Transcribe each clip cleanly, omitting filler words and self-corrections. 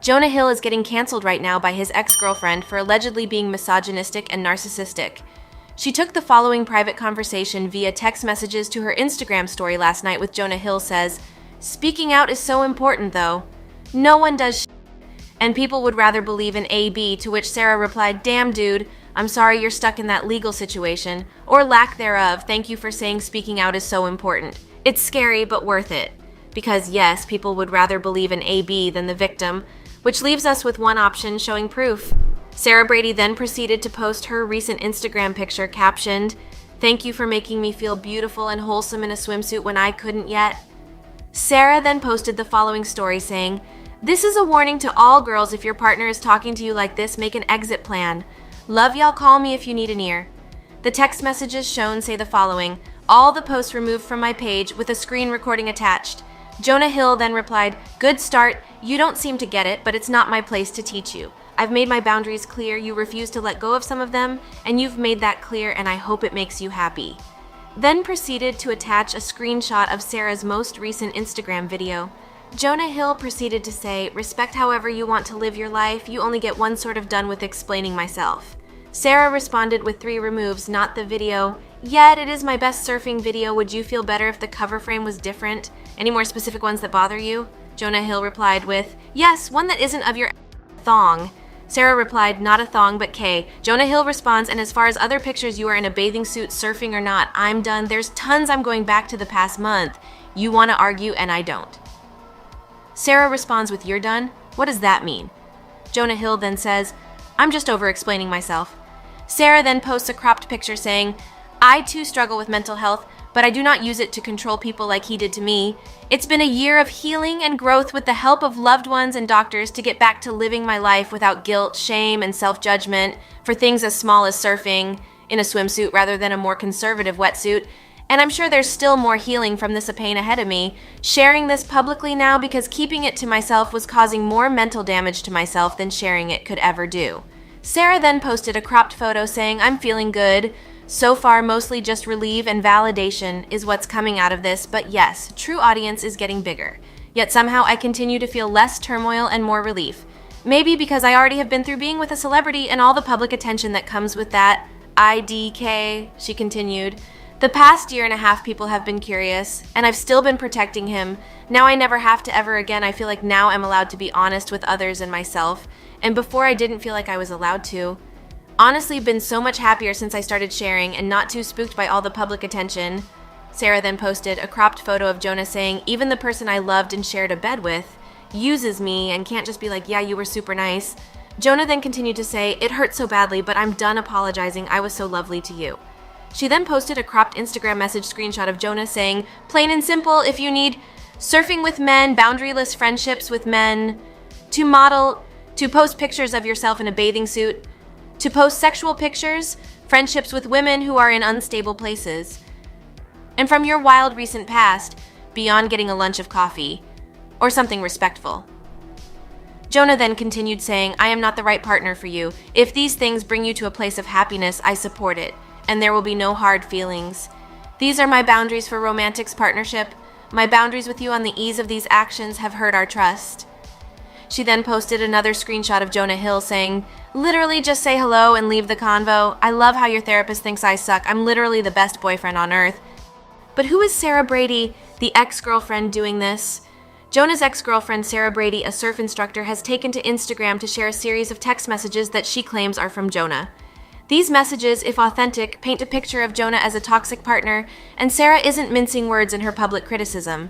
Jonah Hill is getting canceled right now by his ex-girlfriend for allegedly being misogynistic and narcissistic. She took the following private conversation via text messages to her Instagram story last night with Jonah Hill says, "Speaking out is so important though. No one does and people would rather believe in AB," to which Sarah replied, "Damn dude, I'm sorry you're stuck in that legal situation, or lack thereof. Thank you for saying speaking out is so important. It's scary but worth it." Because yes, people would rather believe in AB than the victim, which leaves us with one option showing proof. Sarah Brady then proceeded to post her recent Instagram picture captioned, "Thank you for making me feel beautiful and wholesome in a swimsuit when I couldn't yet." Sarah then posted the following story saying, "This is a warning to all girls. If your partner is talking to you like this, make an exit plan. Love y'all, call me if you need an ear." The text messages shown say the following, "All the posts removed from my page with a screen recording attached." Jonah Hill then replied, "Good start. You don't seem to get it, but it's not my place to teach you. I've made my boundaries clear. You refuse to let go of some of them, and you've made that clear, and I hope it makes you happy." Then proceeded to attach a screenshot of Sarah's most recent Instagram video. Jonah Hill proceeded to say, "Respect however you want to live your life. You only get one sort of done with explaining myself." Sarah responded with 3 removes, not the video. "Yet, it is my best surfing video. Would you feel better if the cover frame was different? Any more specific ones that bother you?" Jonah Hill replied with, "Yes, one that isn't of your thong." Sarah replied, "Not a thong, but K." Jonah Hill responds, "And as far as other pictures, you are in a bathing suit, surfing or not, I'm done. There's tons I'm going back to the past month. You want to argue, and I don't." Sarah responds with, "You're done? What does that mean?" Jonah Hill then says, "I'm just over-explaining myself." Sarah then posts a cropped picture saying, "I too struggle with mental health, but I do not use it to control people like he did to me. It's been a year of healing and growth with the help of loved ones and doctors to get back to living my life without guilt, shame, and self-judgment for things as small as surfing in a swimsuit rather than a more conservative wetsuit. And I'm sure there's still more healing from this pain ahead of me. Sharing this publicly now because keeping it to myself was causing more mental damage to myself than sharing it could ever do." Sarah then posted a cropped photo saying, "I'm feeling good. So far, mostly just relief and validation is what's coming out of this, but yes, true audience is getting bigger. Yet somehow I continue to feel less turmoil and more relief. Maybe because I already have been through being with a celebrity and all the public attention that comes with that. IDK," she continued. "The past year and a half people have been curious, and I've still been protecting him. Now I never have to ever again. I feel like now I'm allowed to be honest with others and myself, and before I didn't feel like I was allowed to. Honestly, been so much happier since I started sharing and not too spooked by all the public attention." Sarah then posted a cropped photo of Jonah saying, "Even the person I loved and shared a bed with uses me and can't just be like, yeah, you were super nice." Jonah then continued to say, "It hurt so badly, but I'm done apologizing. I was so lovely to you." She then posted a cropped Instagram message screenshot of Jonah saying, "Plain and simple, if you need surfing with men, boundaryless friendships with men, to post pictures of yourself in a bathing suit, to post sexual pictures, friendships with women who are in unstable places, and from your wild recent past, beyond getting a lunch of coffee, or something respectful." Jonah then continued saying, "I am not the right partner for you. If these things bring you to a place of happiness, I support it, and there will be no hard feelings. These are my boundaries for romantic partnership. My boundaries with you on the ease of these actions have hurt our trust." She then posted another screenshot of Jonah Hill saying, "Literally just say hello and leave the convo. I love how your therapist thinks I suck. I'm literally the best boyfriend on earth." But who is Sarah Brady, the ex-girlfriend, doing this? Jonah's ex-girlfriend, Sarah Brady, a surf instructor, has taken to Instagram to share a series of text messages that she claims are from Jonah. These messages, if authentic, paint a picture of Jonah as a toxic partner, and Sarah isn't mincing words in her public criticism.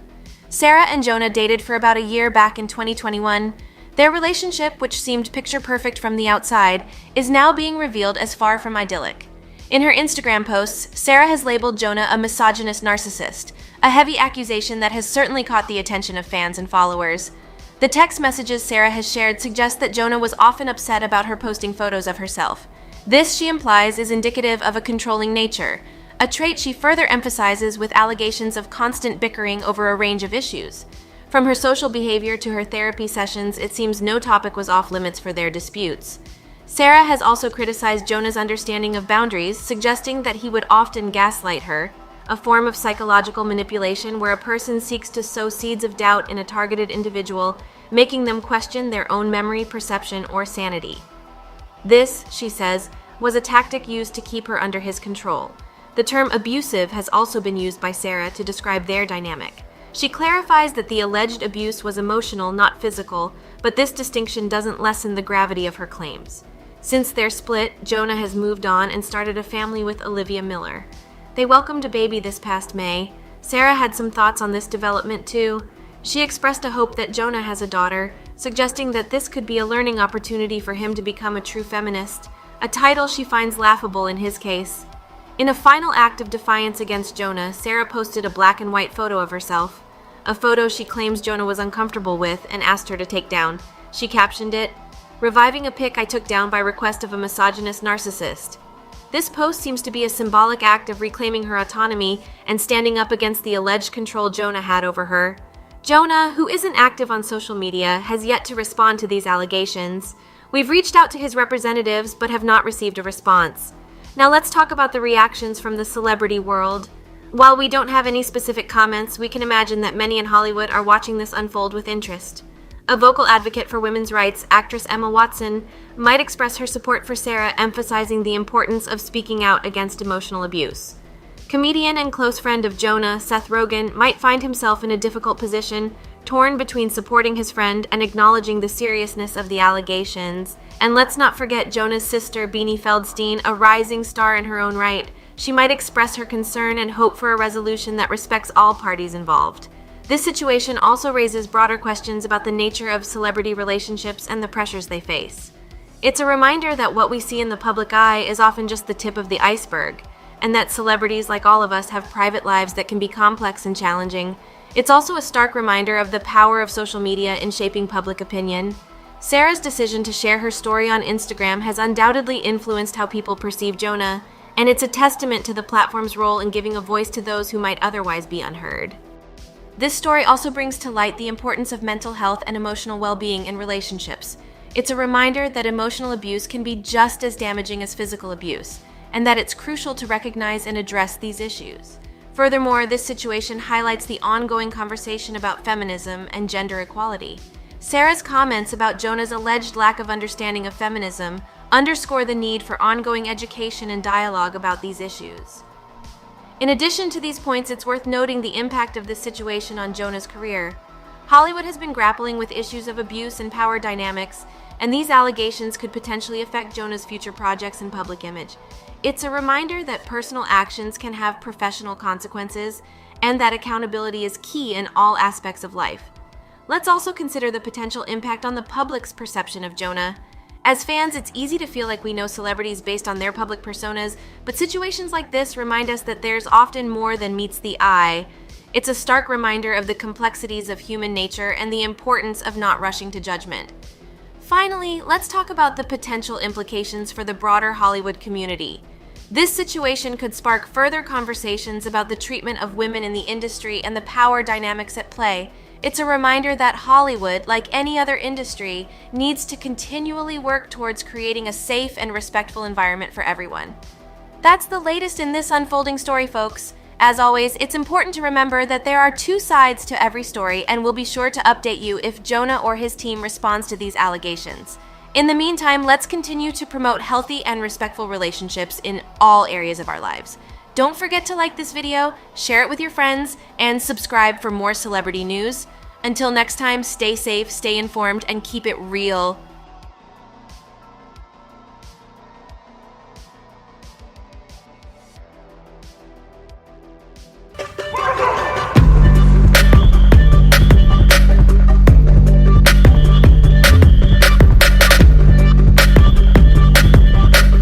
Sarah and Jonah dated for about a year back in 2021. Their relationship, which seemed picture-perfect from the outside, is now being revealed as far from idyllic. In her Instagram posts, Sarah has labeled Jonah a misogynist narcissist, a heavy accusation that has certainly caught the attention of fans and followers. The text messages Sarah has shared suggest that Jonah was often upset about her posting photos of herself. This, she implies, is indicative of a controlling nature, a trait she further emphasizes with allegations of constant bickering over a range of issues. From her social behavior to her therapy sessions, it seems no topic was off limits for their disputes. Sarah has also criticized Jonah's understanding of boundaries, suggesting that he would often gaslight her, a form of psychological manipulation where a person seeks to sow seeds of doubt in a targeted individual, making them question their own memory, perception, or sanity. This, she says, was a tactic used to keep her under his control. The term abusive has also been used by Sarah to describe their dynamic. She clarifies that the alleged abuse was emotional, not physical, but this distinction doesn't lessen the gravity of her claims. Since their split, Jonah has moved on and started a family with Olivia Miller. They welcomed a baby this past May. Sarah had some thoughts on this development too. She expressed a hope that Jonah has a daughter, suggesting that this could be a learning opportunity for him to become a true feminist, a title she finds laughable in his case. In a final act of defiance against Jonah, Sarah posted a black and white photo of herself, a photo she claims Jonah was uncomfortable with and asked her to take down. She captioned it, "Reviving a pic I took down by request of a misogynist narcissist." This post seems to be a symbolic act of reclaiming her autonomy and standing up against the alleged control Jonah had over her. Jonah, who isn't active on social media, has yet to respond to these allegations. We've reached out to his representatives but have not received a response. Now let's talk about the reactions from the celebrity world. While we don't have any specific comments, we can imagine that many in Hollywood are watching this unfold with interest. A vocal advocate for women's rights, actress Emma Watson, might express her support for Sarah, emphasizing the importance of speaking out against emotional abuse. Comedian and close friend of Jonah, Seth Rogen, might find himself in a difficult position, torn between supporting his friend and acknowledging the seriousness of the allegations. And let's not forget Jonah's sister, Beanie Feldstein, a rising star in her own right. She might express her concern and hope for a resolution that respects all parties involved. This situation also raises broader questions about the nature of celebrity relationships and the pressures they face. It's a reminder that what we see in the public eye is often just the tip of the iceberg, and that celebrities, like all of us, have private lives that can be complex and challenging. It's also a stark reminder of the power of social media in shaping public opinion. Sarah's decision to share her story on Instagram has undoubtedly influenced how people perceive Jonah, and it's a testament to the platform's role in giving a voice to those who might otherwise be unheard. This story also brings to light the importance of mental health and emotional well-being in relationships. It's a reminder that emotional abuse can be just as damaging as physical abuse, and that it's crucial to recognize and address these issues. Furthermore, this situation highlights the ongoing conversation about feminism and gender equality. Sarah's comments about Jonah's alleged lack of understanding of feminism underscore the need for ongoing education and dialogue about these issues. In addition to these points, it's worth noting the impact of this situation on Jonah's career. Hollywood has been grappling with issues of abuse and power dynamics, and these allegations could potentially affect Jonah's future projects and public image. It's a reminder that personal actions can have professional consequences, and that accountability is key in all aspects of life. Let's also consider the potential impact on the public's perception of Jonah. As fans, it's easy to feel like we know celebrities based on their public personas, but situations like this remind us that there's often more than meets the eye. It's a stark reminder of the complexities of human nature and the importance of not rushing to judgment. Finally, let's talk about the potential implications for the broader Hollywood community. This situation could spark further conversations about the treatment of women in the industry and the power dynamics at play. It's a reminder that Hollywood, like any other industry, needs to continually work towards creating a safe and respectful environment for everyone. That's the latest in this unfolding story, folks. As always, it's important to remember that there are two sides to every story, and we'll be sure to update you if Jonah or his team responds to these allegations. In the meantime, let's continue to promote healthy and respectful relationships in all areas of our lives. Don't forget to like this video, share it with your friends, and subscribe for more celebrity news. Until next time, stay safe, stay informed, and keep it real.